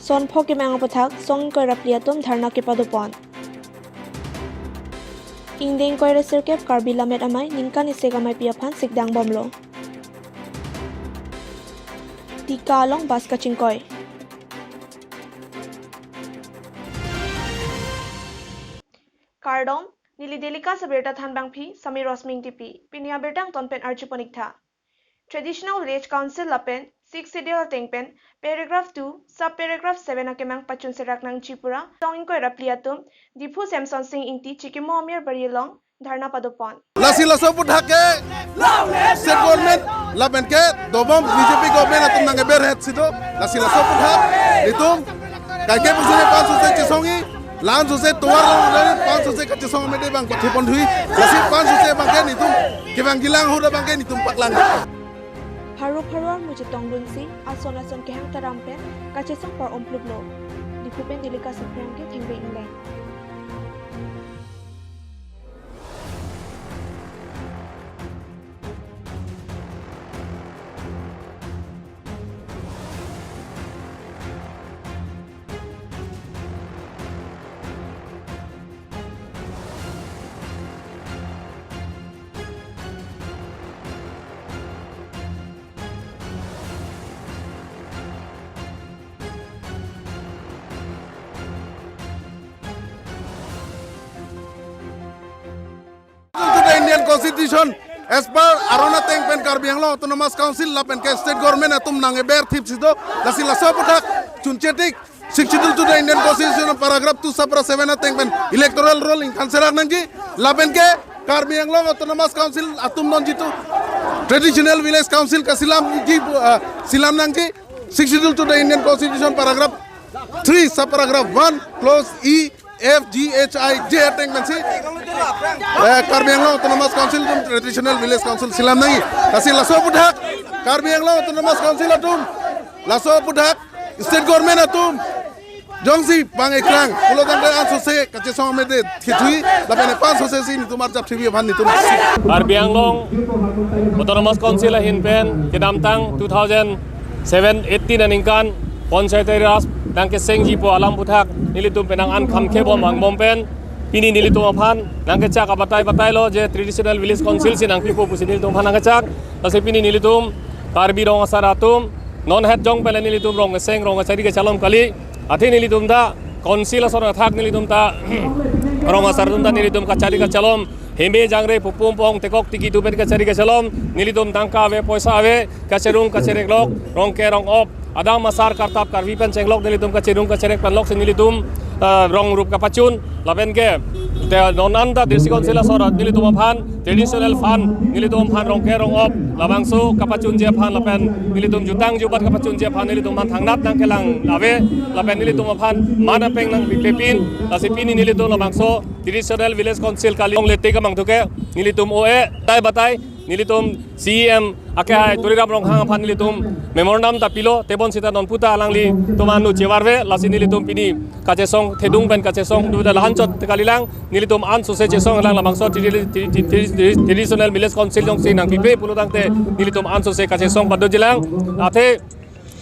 Son phoki mang pathak song koi rapliatum dharna ke padopon. Ingdeng koi resirkep karbi lamet amai ningkan isek amai piapan sikdang bomlo. Tika along bas kachingkoi. Kardom Nili delika sabirta thanbang phi Sami Rosming tipi pinia bertang tonpen archuponikta. Traditional Village Council lapen 6 schedule tengpen paragraph 2 subparagraph 7 akemang pachun serak nang Tripura tong ko rapliatum Dipu Samson Singh inti chikimo amir barilong dharna padopon. Lasi laso puthake state government lapen ke dobom BJP government atum nang ber het sido lasi laso puthak itum kake pusune 500 se chisongi lan se tuar lang 500 se kachisong mede bang pathi pondhui lasi 500 se bang ke nitum kibang gilang huda bang ke nitum paklang Haru mujitong lunsi ason kehang tarampen kachesong par omplublo Dipupen delika saprang ke thengbe inleng. to the Indian Constitution as per Arona Tengpen Karbi Anglong Autonomous Council lapen ke state government atum nang ber thip sido lasi laso puthak chunchetik 62 to the Indian Constitution paragraph 2 subpara 7 Tengpen electoral roll in kanserak nangji lapen ke Karbi Anglong Autonomous Council atum non jitu Traditional Village Council ka silam nangji 62 to the Indian Constitution paragraph 3 subparagraph 1 clause E F G H I J Tengpen si Karbi Anglong Autonomous Council tum Traditional Village Council silam nangi kasi laso puthak Karbi Anglong Autonomous Council atum laso puthak state government atum jongsi bang ekrang pulo tangke ansose kache song mede thithui lapene 500 si nitum arjap thibi bhan nitum Karbi Anglong Autonomous Council hinpen kedamtang 2007-18 aningkan Panchayati Raj nangke sengji po alam puthak nilitum penang an kham khebom ang bompen pini nilitum aphan nangke chak abatai lo je Traditional Village Council sin nang pipo pusin nilitum phan nangke chak tase pini nilitum Karbi rong asaratum non het jong pele nilitum rong seng rong asari ke chalom kali athi nilitum da council asor thak nilitum ta rong asaratum da nilitum kachari ka chalom hembe jangre pupum pong tekok tiki tu pen kachari ka chalom nilitum tangka ave poisa ave kacherung kacherek lok rong ke rong op Adam masar kartap karvi pen cenglok nilitum kacerung kacerek panlok senilitum rong rup kapacun lapen ke nonanda desi konsela sora nilitum aphan traditional fan nilitum aphan rong ke rong op labangsu kapacun je aphan lapen nilitum jutang jubat kapacun je aphan nilitum aphan thangnat nang kelang lave lapen nilitum aphan mana peng nang pipin lasipini nilitum labangso Traditional Village Council kali ong lete kamang tuke nilitum oe tai batai nilitum CM akai turirap rong hang aphan nilitum memorandum tapilo tebon sita non puta alangli tomanu jewarve lasi nilitum pini kachesong thedung pen kachesong duda lahanchot tekalilang nilitum an sose chesong lang lamangso Traditional Village Council jong sing nang pipe pulutang te nilitum an sose kachesong paddo jilang ate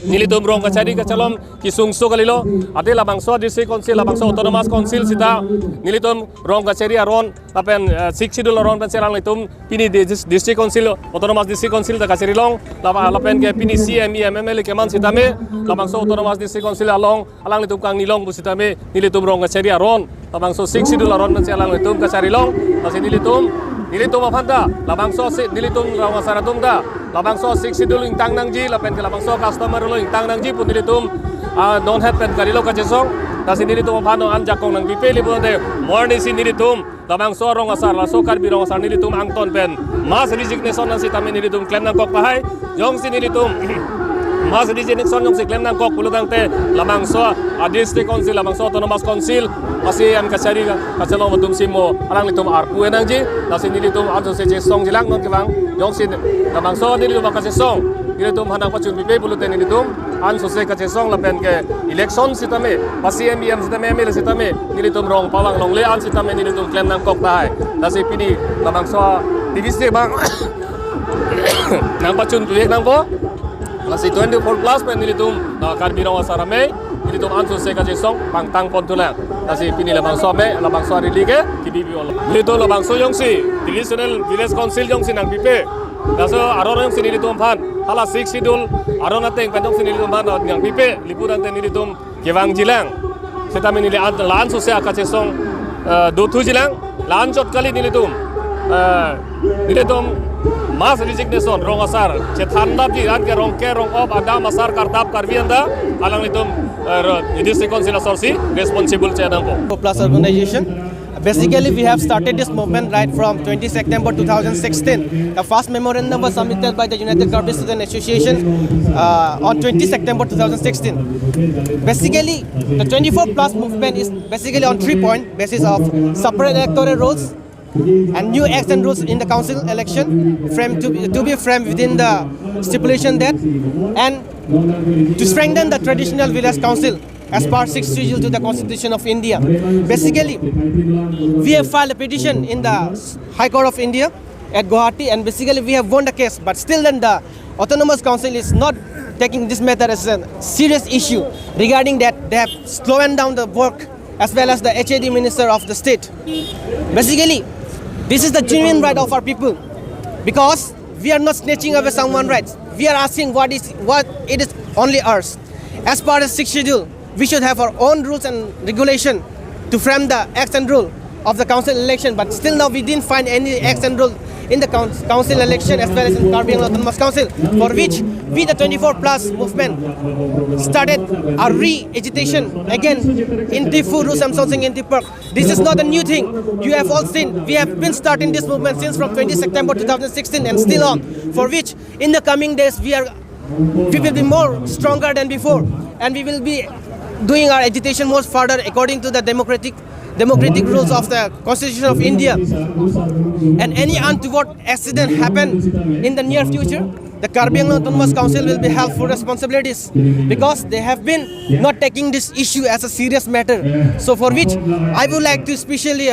nilitum rong kachari kachalom kisung so kalilo ate labangso district council labangso autonomous council sita nilitum rong kachari aron lapen 6 schedule aron pen serang litum pini district council autonomous district council ta kachari long lapen ke pini CME MML keman sitame labangso autonomous district council along alang litum kang nilong busitame nilitum rong kachari aron labangso 6 schedule aron pen serang litum kachari long lasi nilitum apanda labangso nilitum rong asaratum da labangso 6 schedule intang nangji lapen ke labangso customer lo intang nangji pun nilitum non het pen karilo kachesong tasi nilitum aphano an jakong nang bipeli bonde morning si nilitum labangso rong asar laso Karbi rong asar nilitum angton pen mas resignation nang sitame nilitum claim nang kok pahai jong si nilitum mas resignation jong si claim nang kok pulutang te labangso district council labangso autonomous council masih am kachari kachalong matum simo alang litum arpu enangji lasi nilitum anso se song jilang non kebang jong si labangso nilitum kachesong nilitum hanang pachun bipe puluten nilitum an sose kachesong lapen ke election sitame pasi MBM sitame ML sitame nilitum rong pawang long le an sitame nilitum claim nang kok tai lasi pini labangso divisi bang nang pachun tuek nang po lasi 24 plus pen nilitum Karbi rong asarame nilitum ansu se ka jesong pangtang pontulang tasi pini labang so me labang so rilige kibibi ol nilitum labang so yongsi traditional village council yongsi nang pipe daso aron yongsi nilitum phan hala 6 schedule aron ateng panjong nilitum phan yang pipe lipuran te nilitum gewang jilang setami nili lan so se ka jesong dotu jilang lan chot kali nilitum mas resignation rong asar chetanda di ran ke rong op ada masar kartap karvianda alang nitum district council sorsi responsible chadang Plus organization. Basically, we have started this movement right from 20 September 2016. The first memorandum was submitted by the United Garbage Student Association on 20 September 2016. Basically, the 24 plus movement is basically on 3 points: basis of separate electoral rules and new acts and rules in the council election to be framed within the stipulation that, and to strengthen the traditional village council as per 6th schedule to the Constitution of India. Basically, we have filed a petition in the High Court of India at Guwahati, and basically we have won the case, but still then the Autonomous Council is not taking this matter as a serious issue. Regarding that, they have slowed down the work as well as the HAD Minister of the state. Basically, this is the genuine right of our people, because we are not snatching away someone's rights. We are asking what it is only ours. As part of 6th schedule, we should have our own rules and regulation to frame the acts and rule of the council election. But still now we didn't find any acts and rule in the council election as well as in Karbi Anglong Autonomous Council, for which we, the 24 plus movement, started a re-agitation again in Tifu, Rusam Sonsing, in Park. This is not a new thing. You have all seen, we have been starting this movement since from 20 September 2016 and still on, for which in the coming days we will be more stronger than before, and we will be doing our agitation more further according to the democratic rules of the Constitution of India. And any untoward accident happen in the near future, the Karbi Anglong Autonomous Council will be held for responsibilities, because they have been not taking this issue as a serious matter. So for which I would like to especially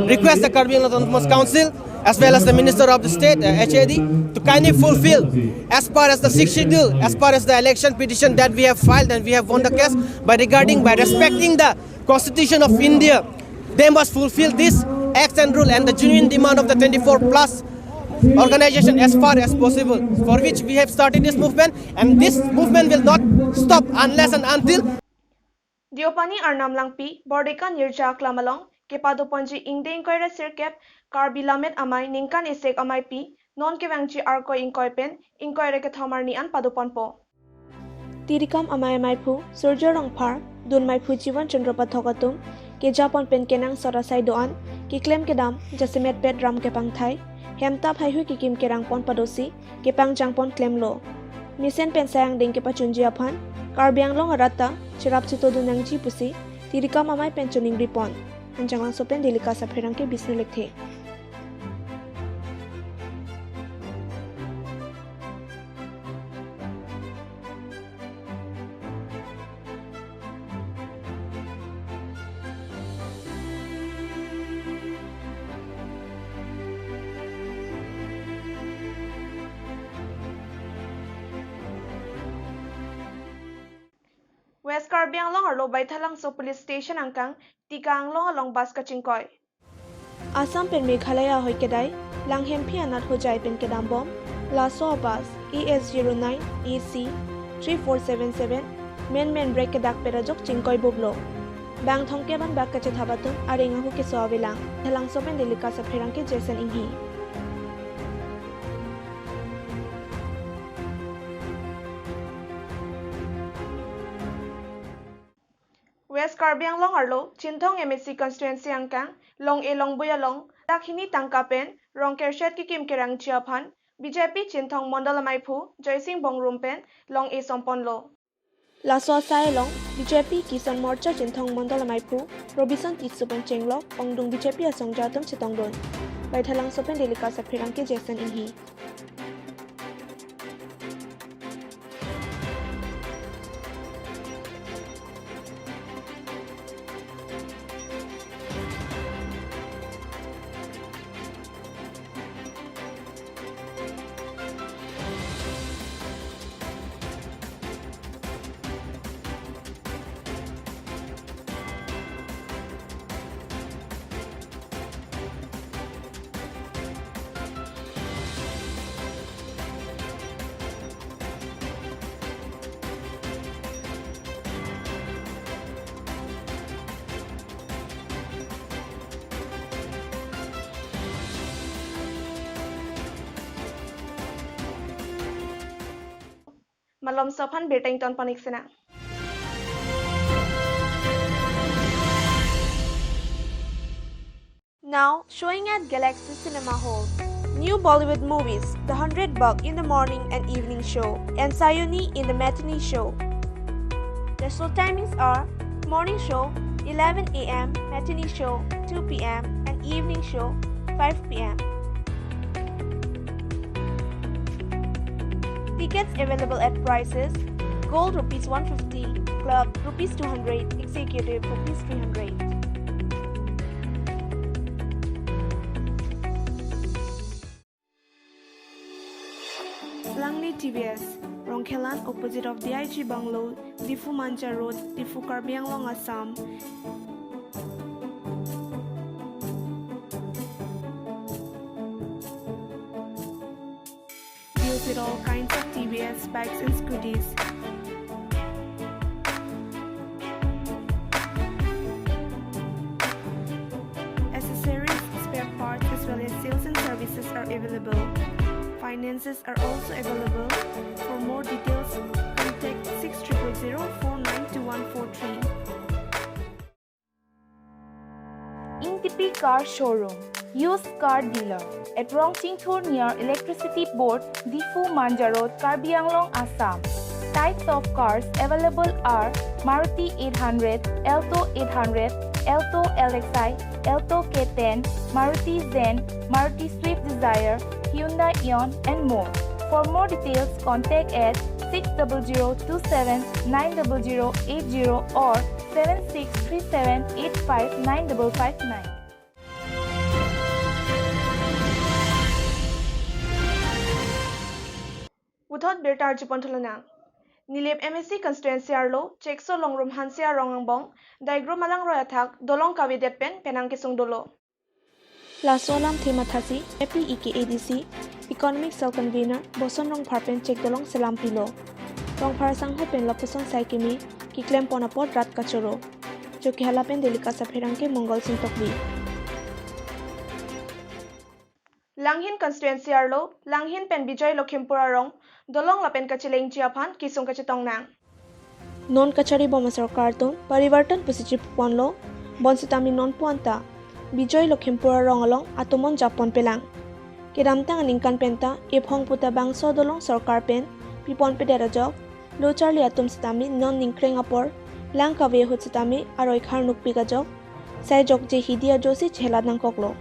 request the Karbi Anglong Autonomous Council as well as the Minister of the State, HAD, to kindly fulfill as far as the 6th schedule, as far as the election petition that we have filed and we have won the case, by respecting the Constitution of India. They must fulfill this acts and rule and the genuine demand of the 24 plus organization as far as possible, for which we have started this movement, and this movement will not stop unless and until Diopani Arnam Langpi, Bordeka Nirja Klamalong, Kepado Ponji Ingde Inkoira Sirkep, Karbi Lamet Amai, Ninkan Esek Amai Pi, Non Kevangji Arko Inkoipen, Inkoire Kethomarni An Paduponpo. Tirikam Amai Maipu, Surja Rongpar, Dun Maipu Jivan Chandropa Thokatum, Ke Japon Pen Kenang Sorasai Doan, Ki Klem Kedam, Jasimet Pet Ram Kepang Thai, Hemtap Haihu Kikim Kerang Pon Padosi, Kepang Jangpon Klem Lo. Misen Pen Sayang Ding Kepachunji Apan, Karbi Anglong Arata, Chirap Chito Dunang Jipusi, Tirikam Amai Penchuning Ripon, Anjang Sopen Delika Sapherang Ke Bisnu Lekhe. West Karbi Anglong Arlo Baithalang So Police Station Angkang, Tika Anglong along Bas Kachingkoi. Assam Pen Meghalaya Hoikedai, Langhem Pianat Hojai Pen Kedambom, Laso Bas, ES09, EC 3477, Men Break Kedak Perajok Chingkoi Bublo. Bang Thongkeban Bakache Thabatum, Aringahu Kisoavilang, Talang Sopen Delika Sapherangke Jason Inghi. West Karbi Anglong Arlo, Chinthong MSC Constituency Angkang, Long E Long Buyalong, Dakhini Tangkapen, Rong Kershet Kikim Kerang Chiapan, BJP Chinthong Mondala Maipu, Joysing Bongrumpen, Long E Somponlo. Laso Sailong, BJP Kisan Morcha Chinthong Mondala Maipu, Robinson Titsupan Chenglok, Ongdung BJP Asong Jatum Chitongdon. Baithalang Sopen Delika Sapherangke Jason Inghi. Malom Sophan Bertington Paniksena. Now, showing at Galaxy Cinema Hall. New Bollywood movies, The 100 Buck in the morning and evening show, and Sayuni in the matinee show. The show timings are morning show 11 a.m., matinee show 2 p.m., and evening show 5 p.m. Tickets available at prices: Gold Rs 150, Club Rs 200, Executive Rs 300. Langley TBS, Rongkhelan opposite of DIG Bungalow, Difu Manja Road, Difu Karbi Anglong, Assam. Deals with all kinds of TBS bikes and scooters. Accessories, spare parts as well as sales and services are available. Finances are also available. For more details, contact 6000492143. Intipi Car Showroom, used car dealer at Rongtingthur near Electricity Board, Difu Manja Road, Karbi Anglong, Assam. Types of cars available are Maruti 800, Alto 800, Alto LXi, Alto K10, Maruti Zen, Maruti Swift Desire, Hyundai Eon, and more. For more details, contact at 6002790080 or 7637859559. Without Bertar Jupontolana. Nilip MSC constituency arlo, Chekso Longrum Hansia Rongangbong, Daigro Malang Royathak, Dolong Kawidepen, Penangkisung Dolo. La Solam Thimathasi, EPEK ADC, Economic Cell Convener, Boson Rong Parpen Chek Dolong Selam Pilo. Rong Parasang Hopen Lopuson Saikimi, Kiklem Ponapot Rat Kachoro. Joki Halapen Delika Sapirangke Mongol Sintokbi. Langhin constituency arlo, Langhin Pen Bijoy Lokhimpura Rong, Dolong Lapen Kachileng Chiapan, Kisung Kachetong Nang. Non Kachari Bomasar Karton, Parivartan Pusijip Ponlo, Bonsitami Non Puanta, Bijoy Lokhimpura Rong along, Atomon Japon Pelang. Kiramtang Aningkan Penta, Iphong Puta Bangso Dolong Sorkar Pen, Pipon Pederajok, Lo Charlie Atom Sitami, Non Ningkreng Apor, Lang Kavye Hut Sitami, Aroy Karnuk Pigajok, Sai Jok Je Hidia Josi Chela Nang Koklo.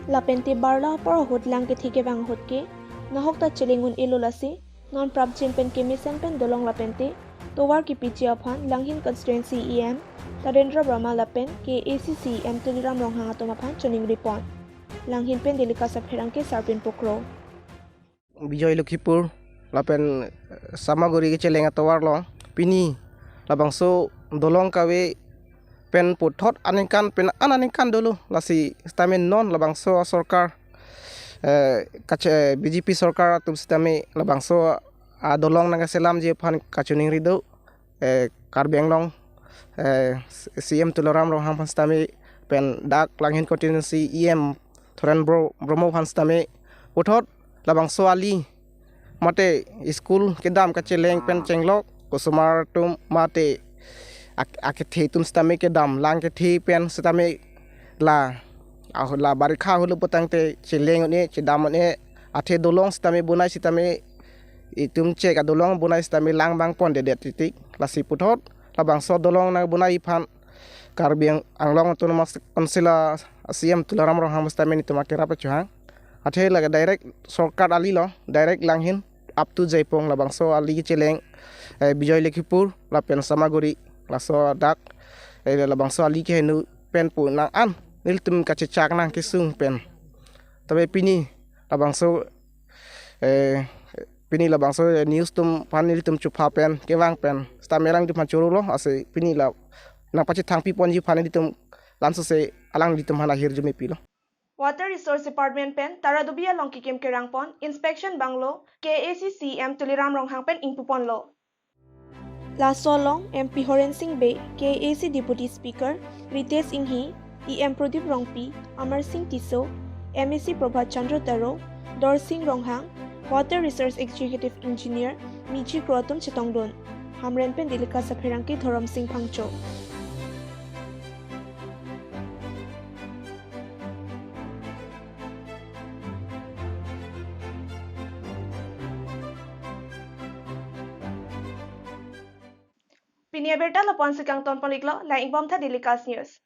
Lapente Barla Por Hut Lang Kithike Bang Hutke, Nahokta Chilingun Ilulasi, Non Prab Jimpen Kimisen Pen Dolong Lapente, Towar Kipichi upon Langhin Constituency EM, Tarendra Brahma Lapen, KACC M Tuliram Ronghangatoma Chuning Ripon. Langhin Pen Delika Sapherangke Sarpin Pokro. Bijoy Lukhipur, Lapen Samaguri Chelenga Towar Long, Pini, Labangso, Dolong Kawe, Pen Putot Aninkan, Pen Ananinkan Dulu, Lasi Stamin Non, Labangso Sorkar, BJP Sorkar, Tum Stami, Labangso, Dolong Nagaselam Jepan Kachuning Rido, Karbi Anglong, CM Tuloram Roham Panstami, Pen Dak Langhin Constituency EM, Thoran Bromo Panstami, Putot, Labangso Ali, Mate, School, Kedam Kacheleng Pen Chenglok, Kosumar Tum Mate, Aketi Tum Stami Kedam, Langketi Pen Stami La. La barikha hulu putangte chileng ne chidam ne athe dolong stami bunai sitami itum che ka dolong bunai stami lang bang pon de titik la si puthot la bang so dolong na bunai phan Karbi Anglong autonomous council CM Tularam Roham stami ni tumakira pa chuhang athe la direct sorkar ali lo direct langhin up to Jaipong la bang so ali chileng Bijoy Lukhipur la pen Samaguri la so dak la bang so ali ke nu pen pu nang an Niltum kacecak nang kisung pen, tapi pini labangso news tum panil tum cupa pen kewang pen, stamerang di pancuru lo ase pini la nang pacit tang pipon ji panil tum langsung se alang di tum halahir jumi pilo. Water Resource Department Pen, Taradubia Longkikim Kerangpon, Inspection Banglo, KACC M Tuliram Ronghang Pen Ingpupon Lo. La Solong, MP Horen Singh Bay, KAC Deputy Speaker, Ritesh Inghi, EM Pradip Rongpi, Amar Singh Tiso, MAC Prabhat Chandra Taro, Dor Singh Ronghang, Water Resource Executive Engineer, Michi Krotum Chitongdun. Hamren pen dilika sapherangki Thorom Singh Phangcho. Pinia Berta Lapon Sikang Ton Poliklo, Laing Bomtha Dilikas News.